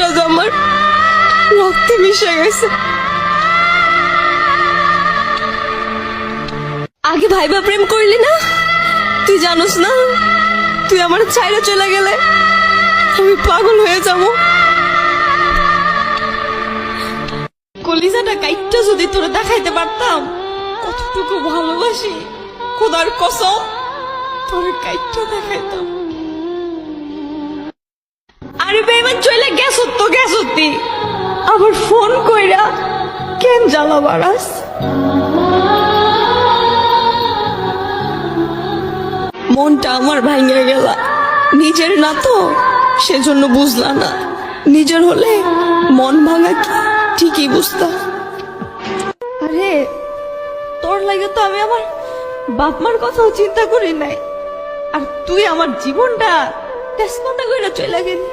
আজ আমার রক্তে মিশে গেছে। আগে ভাইবা প্রেম করলি না? তুই জানোস না তুই আমার ছাইরা চলে গেলে আমি পাগল হয়ে যাব। কলিজাটা কাইটটা যদি তোরে দেখাইতে পারতাম কতটুকু ভালোবাসি, খোদার কসম তোরে কাইটটা দেখাইতাম। আরে বেমান চলে গেছত তো গেছতি, আবার ফোন কইরা কেন জ্বালা বাড়াস? মনটা আমার ভাঙে গেলা, নিজের না তো সেজন্য বুঝলা না, নিজের হলে মন ভাঙা কি ঠিকই বুঝতা। আরে তোর লাগে তো আমি আমার বাপ মার কথাও চিন্তা করি নাই, আর তুই আমার জীবনটা তেজপাতা কইরা চলে গেলি।